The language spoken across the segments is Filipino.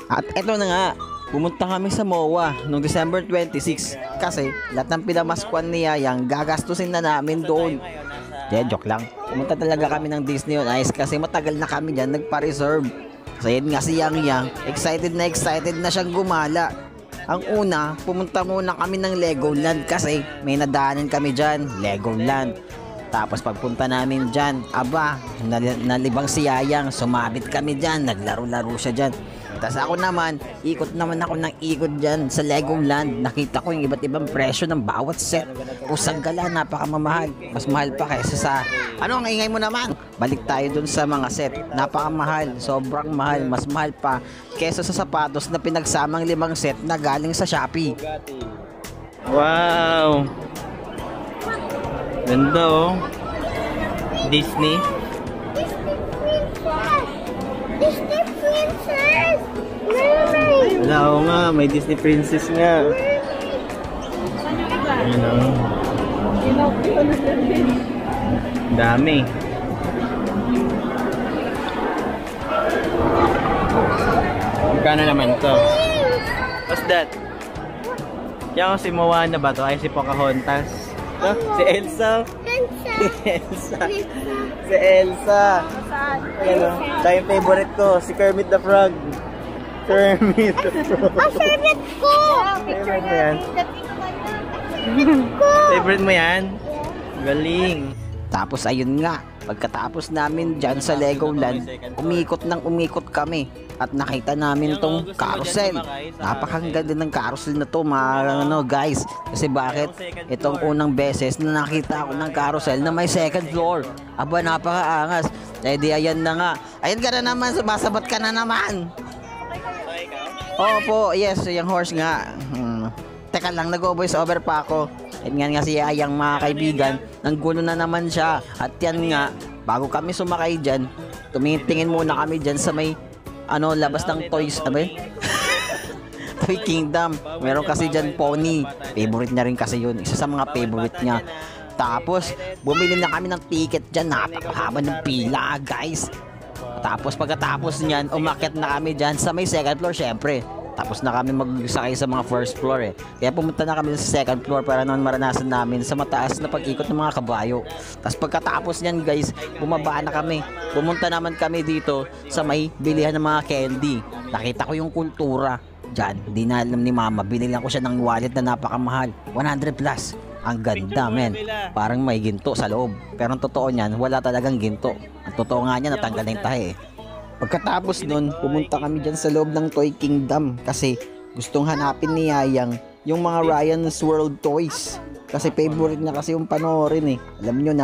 At eto na nga, pumunta kami sa MOA noong December 26 kasi lahat ng pinamaskuan ni Yayang gagastusin na namin doon. Joke lang. Pumunta talaga kami ng Disney on Ice kasi matagal na kami dyan nagpa-reserve. Kasi yun nga si Yang, excited na siyang gumala. Ang una, pumunta muna kami ng Legoland kasi may nadaanan kami dyan, Legoland. Tapos pagpunta namin dyan, aba, nalibang si Yayang, sumabit kami dyan, naglaro-laro siya dyan. Tapos ako naman, ikot ako ng ikot dyan sa Legoland. Nakita ko yung iba't ibang presyo ng bawat set. Pusang gala, napakamamahal. Mas mahal pa kaysa sa... Ano ang ingay mo naman? Balik tayo dun sa mga set. Napakamahal, sobrang mahal. Mas mahal pa kaysa sa sapatos na pinagsamang 5 set na galing sa Shopee. Wow! Ganda oh. Disney. Disney Princess! Mermaid! Wala, oo nga, may Disney Princess nga. Ano? Dami. Magkano naman to? What's that? Yung si Moana ba to? Ay si Pocahontas. No? Si Elsa. Si Elsa. Si Elsa. Ano? Tayo yung favorite ko, si Kermit the Frog. Kermit the Frog. Ang favorite ko! Favorite mo yan? Favorite mo yan? Galing. Tapos ayun nga, pagkatapos namin dyan sa Legoland, umikot kami at nakita namin tong carousel. Napakaganda ng carousel na to mga guys. Kasi bakit? Itong unang beses na nakita ako ng carousel na may second floor. Aba, napakaangas. Eh di ayan na nga. Ayan ka na naman, sumasabat ka na naman. Opo, yes, yung horse nga. Teka lang, nag-voice over pa ako. Yan nga si Yayang mga kaibigan, nanggulo na naman siya. At yan nga, bago kami sumakay dyan, tumitingin muna kami dyan sa may labas ng toys, Toy Kingdom. Meron kasi dyan pony. Favorite niya rin kasi yun. Isa sa mga favorite niya. Tapos, bumili na kami ng ticket dyan. Napakahaba ng pila, guys. Tapos, pagkatapos niyan, umakyat na kami dyan sa may second floor, syempre. Tapos na kami magsakay sa mga first floor eh. Kaya pumunta na kami sa second floor para naman maranasan namin sa mataas na pag-ikot ng mga kabayo. Tapos pagkatapos niyan guys, bumaba na kami. Pumunta naman kami dito sa may bilihan ng mga candy. Nakita ko yung kultura. Diyan, di na alam ni mama. Binilang ko siya ng wallet na napakamahal. 100 plus. Ang ganda men. Parang may ginto sa loob. Pero ang totoo niyan, wala talagang ginto. Ang totoo nga niyan, natanggal na yung tahe eh. Pagkatapos nun, pumunta kami dyan sa loob ng Toy Kingdom kasi gustong hanapin ni Yayang yung mga Ryan's World Toys. Kasi favorite niya kasi yung panoorin eh. Alam nyo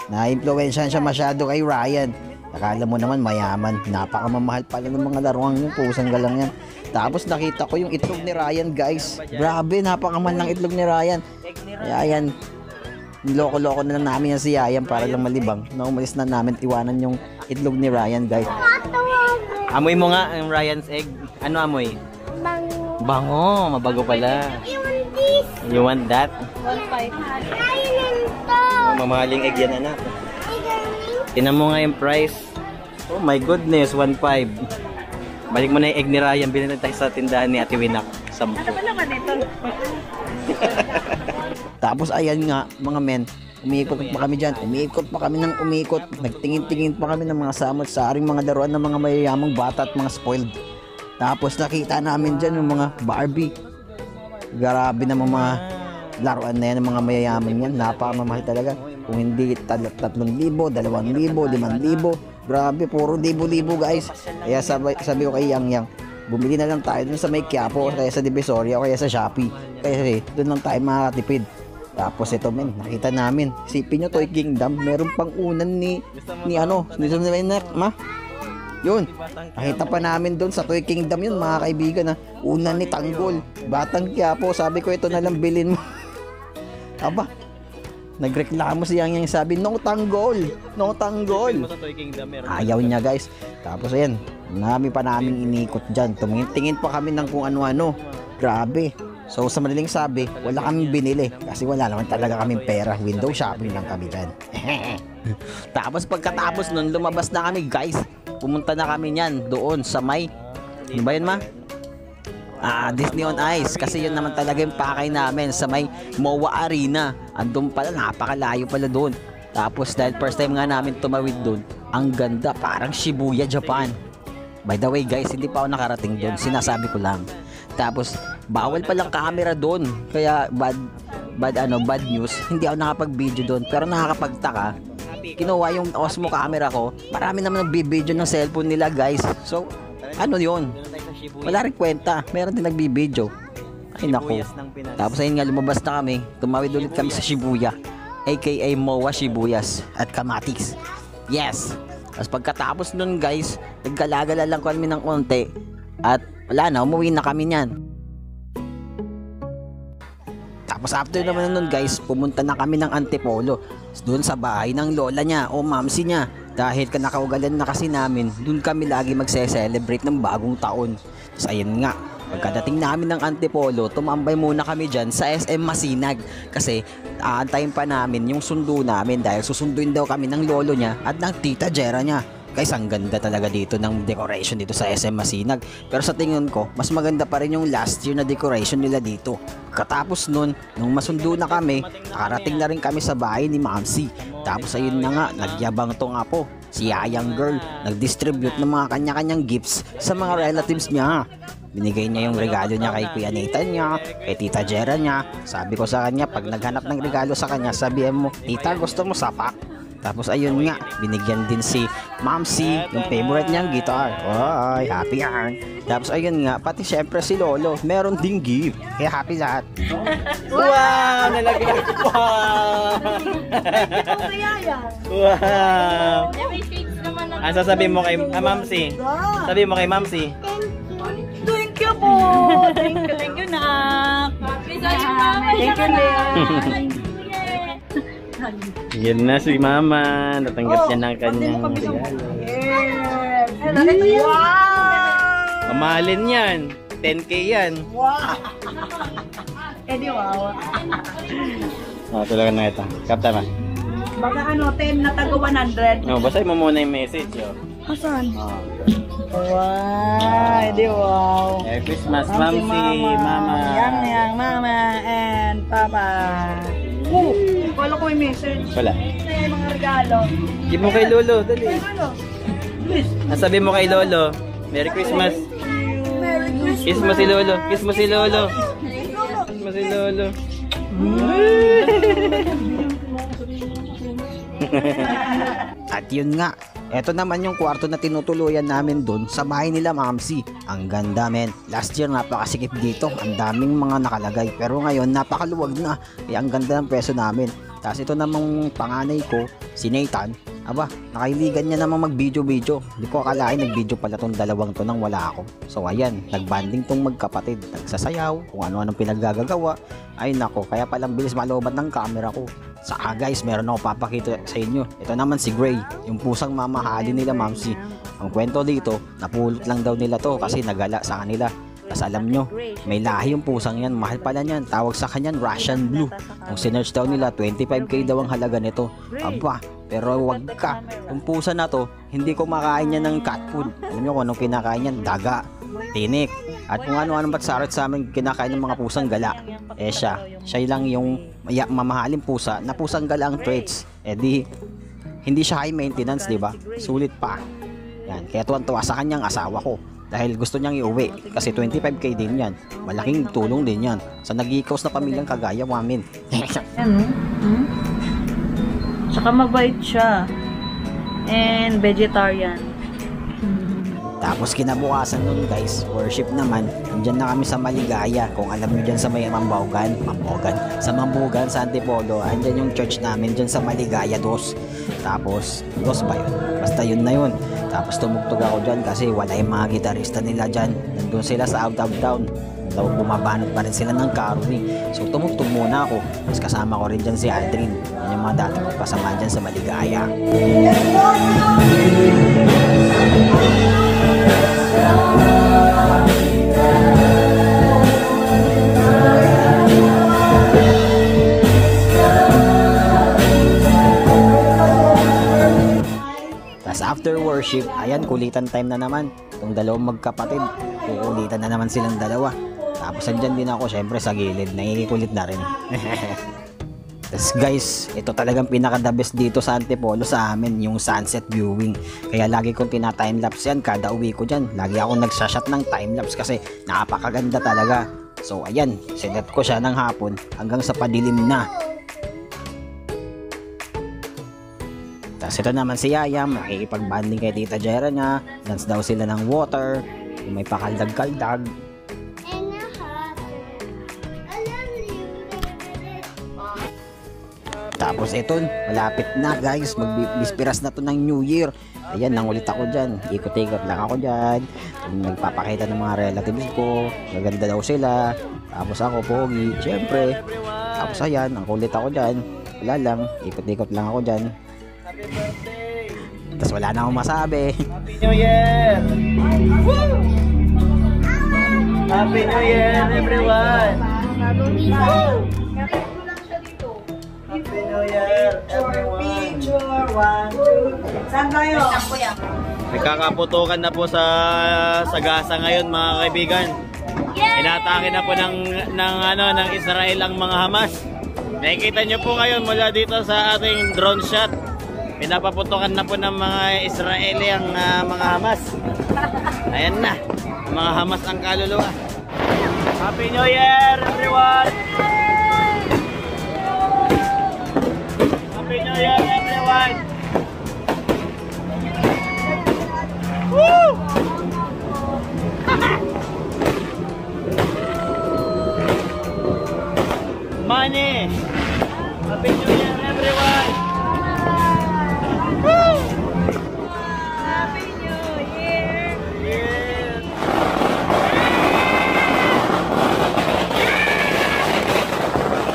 na-influensyan siya masyado kay Ryan. Akala mo naman mayaman, napakamamahal pala ng mga laruan yung pusang galang yan. Tapos nakita ko yung itlog ni Ryan guys. Grabe, napakamahal ng itlog ni Ryan. Kaya yan, niloko-loko na lang namin yan si Yayang para lang malibang. Na umalis na namin, iwanan yung itlog ni Ryan guys. Amoy mo nga ang Ryan's egg. Ano amoy? Bango. Bango, mabago pala. You want that? 1.5. Kainin to. Mamahaling egg yan anak. Tinan mo nga yung price. Oh my goodness, 1.5. Balik mo na yung egg ni Ryan. Bilhin tayo sa tindahan ni Ate Winak. 10. Ano ba naman ito? Tapos ayan nga mga men, umiikot pa kami dyan, umiikot pa kami ng umiikot, nagtingin-tingin pa kami ng mga samot-saring mga laruan ng mga mayayamang bata at mga spoiled. Tapos nakita namin dyan yung mga Barbie. Grabe na mga laruan na yan ng mga mayayaman yan, napakamamahal talaga. Kung hindi 3,000, 2,000, 5,000, grabe, puro libo-libo guys. Kaya sabi ko kay Yang, bumili na lang tayo dun sa may Quiapo, kaya sa Divisoria, kaya sa Shopee. Kaya dun lang tayo makakatipid. Tapos ito men, nakita namin, isipin nyo Toy Kingdom, meron pang unan ni ma? Yun, nakita pa namin doon sa Toy Kingdom yun mga kaibigan na unan ni Tanggol, Batang Quiapo. Sabi ko ito na lang bilhin mo. Aba, nagreklamo si Yang, sabi no Tanggol, no Tanggol. Ayaw niya guys. Tapos ayan, marami pa naming inikot dyan, tumingin pa kami ng kung ano-ano. Grabe. So sa madaling sabi, wala kaming binili kasi wala naman talaga kaming pera. Window shopping lang kami dyan. Tapos pagkatapos nun, lumabas na kami guys. Pumunta na kami niyan doon sa may, ano ba yun ma? Disney on Ice kasi yun naman talaga yung pakay namin sa may MOA Arena. Andun pala, napakalayo pala doon. Tapos dahil first time nga namin tumawid doon, ang ganda, parang Shibuya, Japan. By the way guys, hindi pa ako nakarating doon, sinasabi ko lang. Tapos bawal palang camera doon, kaya bad news, hindi ako nakapag-video doon. Pero nakakapagtaka, kinuha yung Osmo camera ko, marami naman nagbibideo ng cellphone nila guys. So ano yun, wala rin kwenta, meron din nagbibideo. Ay naku. Tapos ayun nga, lumabas na kami, tumawid ulit kami sa Shibuya, aka MOA Shibuyas at Kamatis. Yes. Tapos pagkatapos nun guys, naggalagala lang kami ng konti at wala na, umuwi na kami niyan. Tapos after naman nun guys, pumunta na kami ng Antipolo, doon sa bahay ng lola niya o mamsi niya. Dahil kanakaugalan na kasi namin, doon kami lagi magse-celebrate ng bagong taon. Tapos ayun nga, pagkadating namin ng Antipolo, tumambay muna kami dyan sa SM Masinag. Kasi aantayin pa namin yung sundo namin dahil susunduin daw kami ng lolo niya at ng tita Jera niya. Guys, ang ganda talaga dito ng decoration dito sa SM Masinag. Pero sa tingin ko, mas maganda pa rin yung last year na decoration nila dito. Katapos nun, nung masundo na kami, nakarating na rin kami sa bahay ni Mamsi. Tapos ayun na nga, nagyabang to nga po. Si Yayang Girl, nag-distribute ng mga kanya-kanyang gifts sa mga relatives niya. Binigay niya yung regalo niya kay Kuya Nathan niya, kay Tita Jera niya. Sabi ko sa kanya, pag naghanap ng regalo sa kanya, sabihin mo, Tita, gusto mo sapak? Tapos ayun nga, binigyan din si Mamsi yung favorite niyang guitar. Ay, happy yan. Tapos ayun nga, pati syempre si Lolo, meron ding gift. Kaya happy lahat. Wow! Nalagyan! Wow! Wow! Ano sasabihin mo kay Mamsi? Sabihin mo kay Mamsi. Thank you po. Thank you, Nak. Thank you, Nak. Yan na si Mama. Natanggap niya ng kanyang regalo. Wow! Mamahalin yan. 10K yan. Wow! Di wow. Talaga na ito. Kapta na. Baka 10 na tago 100. Basahin mo muna yung message. Asan? Wow! Di wow. Merry Christmas, Mamsi, Mama. Yang, Mama, and Papa. Wala ko yung message. Wala. May mga regalo. Give mo kay Lolo, dali. Sabi mo kay Lolo, Merry Christmas. Merry Christmas. Kiss mo si Lolo. Kiss mo si Lolo. Kiss mo si Lolo. At yun nga, eto naman yung kwarto na tinutuluyan namin dun sa bahay nila Mamsi. Ang ganda men. Last year napakasikip dito, ang daming mga nakalagay. Pero ngayon napakaluwag na, kaya ang ganda ng pwesto namin. Tapos ito namang panganay ko, si Nathan. Aba, nakailigan niya namang mag-video-video. Hindi ko akalain nag-video pala tong dalawang to nang wala ako. So ayan, nagbanding tong magkapatid. Nagsasayaw, kung ano-anong pinaggagawa. Ay nako, kaya palang bilis malobat ng camera ko. Saka guys, meron ako papakita sa inyo. Ito naman si Gray, yung pusang mamahalin nila Mamsi. Ang kwento dito, napulot lang daw nila to kasi nagala sa kanila. Tapos alam nyo, may lahi yung pusang yan, mahal pala niyan. Tawag sa kanyan Russian Blue. Nung sinerch daw nila, 25k daw ang halaga nito. Aba, pero wag ka, yung pusa na to, hindi kumakain niya ng cat food. Alam nyo kung anong kinakain niyan? Daga, tinik, at kung ano-anong batsarot sa amin kinakain ng mga pusang gala. Siya lang yung mamahaling pusa na pusang gala ang traits. Di, hindi siya high maintenance, di ba? Sulit pa. Yan, kaya tuwan-tuwa sa kanyang asawa ko. Dahil gusto niyang iuwi kasi 25k din yan. Malaking tulong din yan sa nag-iikaws na pamilyang kagaya namin. Tsaka mabait siya. And vegetarian. Tapos kinabukasan nun guys, worship naman. Nandiyan na kami sa Maligaya. Kung alam nyo dyan sa may sa Mambugan, sa Antipolo, andyan yung church namin dyan sa Maligaya 2. Tapos, 2 ba yun? Basta yun na yun. Tapos tumugtog ako dyan kasi wala yung mga gitarista nila dyan. Nandun sila sa out of town. Bumabanot pa rin sila ng caroling. So tumugtog muna ako. Tapos kasama ko rin dyan si Aldrin. Yan yung mga dati ko kasama dyan sa Maligaya. After worship, ayan, kulitan time na naman. Itong dalawang magkapatid, kukulitan na naman silang dalawa. Tapos andyan din ako syempre sa gilid, nakikikulit na rin. Tapos guys, ito talagang pinaka-the best dito sa Antipolo sa amin, yung sunset viewing. Kaya lagi kong tina-timelapse yan kada uwi ko dyan. Lagi akong nagsashot ng timelapse kasi napakaganda talaga. So ayan, sinet ko siya ng hapon hanggang sa padilim na. Tapos ito naman si Yaya, makikipag-banding kay Tita Jera niya. Dance daw sila ng water, yung may pakaldag-kaldag. Tapos ito, malapit na guys, magbispiras na to ng New Year. Ayan, nangulit ako dyan, ikot-ikot lang ako dyan. Nagpapakita ng mga relatives ko, maganda daw sila. Tapos ako, pogi, syempre. Tapos ayan, ang kulit ako dyan. Wala lang, ikot-ikot lang ako dyan. Tapos wala na akong masabi. Happy New Year! Woo! Happy New Year, everyone! Woo! Happy New Year, everyone! Picture, 1, 2. Saan kayo? Nagkakaputukan na po sa Sagasa ngayon, mga kaibigan. Inatake na po ng Israel ang mga Hamas. Nakikita nyo po ngayon mula dito sa ating drone shot. Pinapaputukan na po ng mga Israeli ang mga Hamas. Ayan na, mga Hamas ang kaluluwa. Happy New Year, everyone! Happy New Year, everyone! Woo! Money! Happy New Year, everyone! Woo! Happy New Year! Yeah.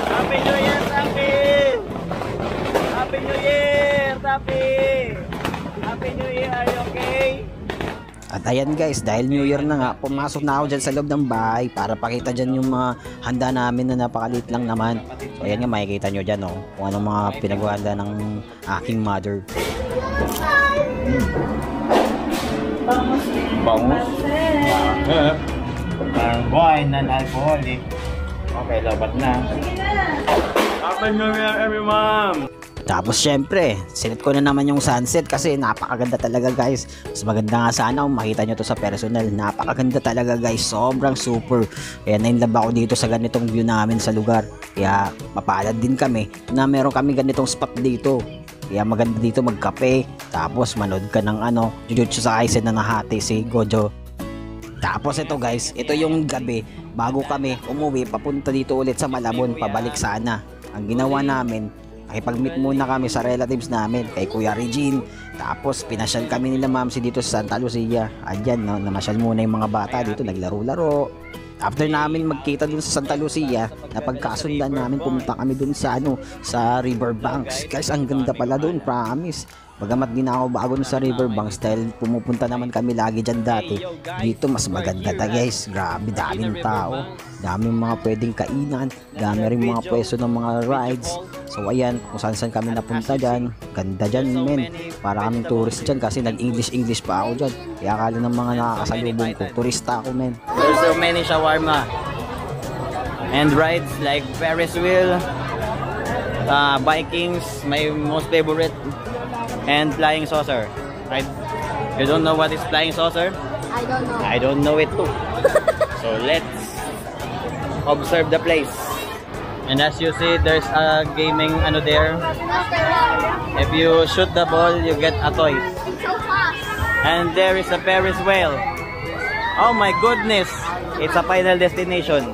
Happy New Year, Tapi! Happy New Year, Tapi! Happy New Year, are you okay? At ayan guys, dahil New Year na nga, pumasok na ako dyan sa loob ng bahay para pakita dyan yung mga handa namin na napakaliit lang naman. So ayan nga, makikita nyo dyan kung anong mga pinaghanda ng aking mother. Bangus? Parang wine, non-alcoholic. Okay, labat na. Happy New Year, everyone! Tapos syempre, sinet ko na naman yung sunset kasi napakaganda talaga guys. Mas maganda nga sana kung makita nyo to sa personal. Napakaganda talaga guys, sobrang super. Kaya na-inlove ako dito sa ganitong view namin sa lugar. Kaya mapalad din kami na meron kami ganitong spot dito. Kaya maganda dito magkape, tapos manood ka ng Jujutsu Kaisen na nahati si Gojo. Tapos ito guys, ito yung gabi bago kami umuwi papunta dito ulit sa Malabon, pabalik sana. Ang ginawa namin, nakipag-meet muna kami sa relatives namin kay Kuya Regine. Tapos pinasyal kami nila Mamsi dito sa Santa Lucia. Ayan, namasyal muna yung mga bata dito, naglaro-laro. After namin magkita dun sa Santa Lucia, napagkasundan namin, pumunta kami dun sa sa Riverbanks. Guys, ang ganda pala dun, promise. Bagamat di na ako bago sa Riverbanks dahil pumupunta naman kami lagi dyan dati. Dito mas maganda guys. Grabe, daming tao. Daming mga pwedeng kainan. Dami rin mga pwesto ng mga rides. So ayan, kung saan kami napunta dyan. Ganda dyan men. Para kaming tourist dyan kasi nag-English pa ako dyan. Kaya akala ng mga nakakasalubong ko, turista ako men. There's so many shawarma and rides like Ferris wheel, Vikings, my most favorite, and flying saucer. Right? You don't know what is flying saucer? I don't know. I don't know it too. So let's observe the place. And as you see, there's a gaming there. If you shoot the ball, you get a toy. It's so fast. And there is a Ferris wheel. Oh my goodness! It's a Final Destination.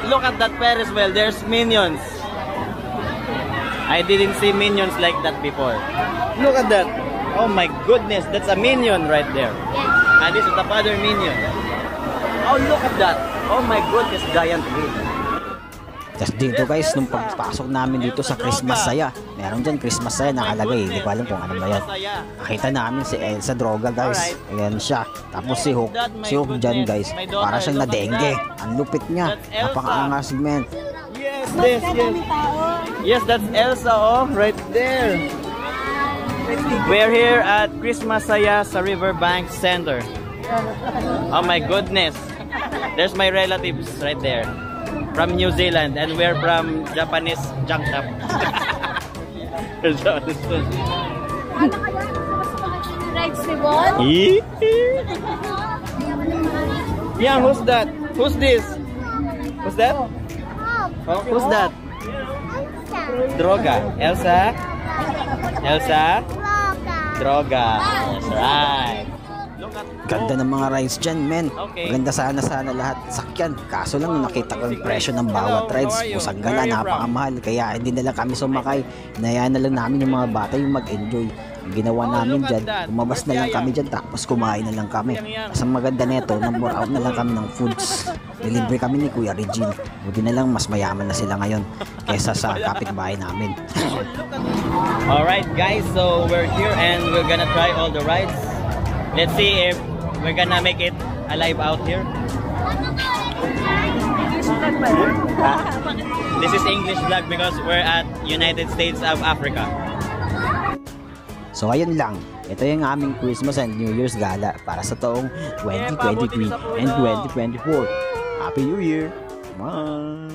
Look at that Ferris wheel. There's minions. I didn't see minions like that before. Look at that. Oh my goodness, that's a minion right there. And this is the father minion. Oh, look at that. Oh my goodness, giant wheel. Tapos dito guys, nung pagpasok namin dito sa Christmas Saya, meron dyan Christmas Saya nakalagay, hindi ko alam kung ano ba yan. Nakita namin si Elsa Droga guys, ayan siya. Tapos si Hook dyan guys, para siyang na-dengue. Ang lupit niya, napakaangas men. Yes, yes, that's Elsa right there. We're here at Christmas Saya sa Riverbanks Center. Oh my goodness. There's my relatives right there. From New Zealand and we're from Japanese junk shop. Rides ni Bon? Yeah, who's that? Who's this? Who's that? Who's that? Droga. Elsa? Elsa? Droga. That's right. Ganda ng mga rides dyan, men. Okay. Maganda sana lahat sakyan. Kaso lang, nung nakita ko yung presyo ng bawat rides, pusang gala, napakamahal. Kaya hindi na lang kami sumakay. Hinayaan na lang namin yung mga bata yung mag-enjoy. Ang ginawa namin dyan, lumabas na lang kami dyan, tapos kumain na lang kami. As ang maganda neto, nag-more out na lang kami ng foods. Delivery kami ni Kuya Regine. Buti na lang, mas mayaman na sila ngayon kesa sa kapitbahay namin. Alright guys, so we're here and we're gonna try all the rides. Let's see if we're gonna make it alive out here. This is English vlog because we're at United States of Africa. So ayun lang, ito yung aming Christmas and New Year's gala para sa taong 2023 and 2024. Happy New Year! Bye!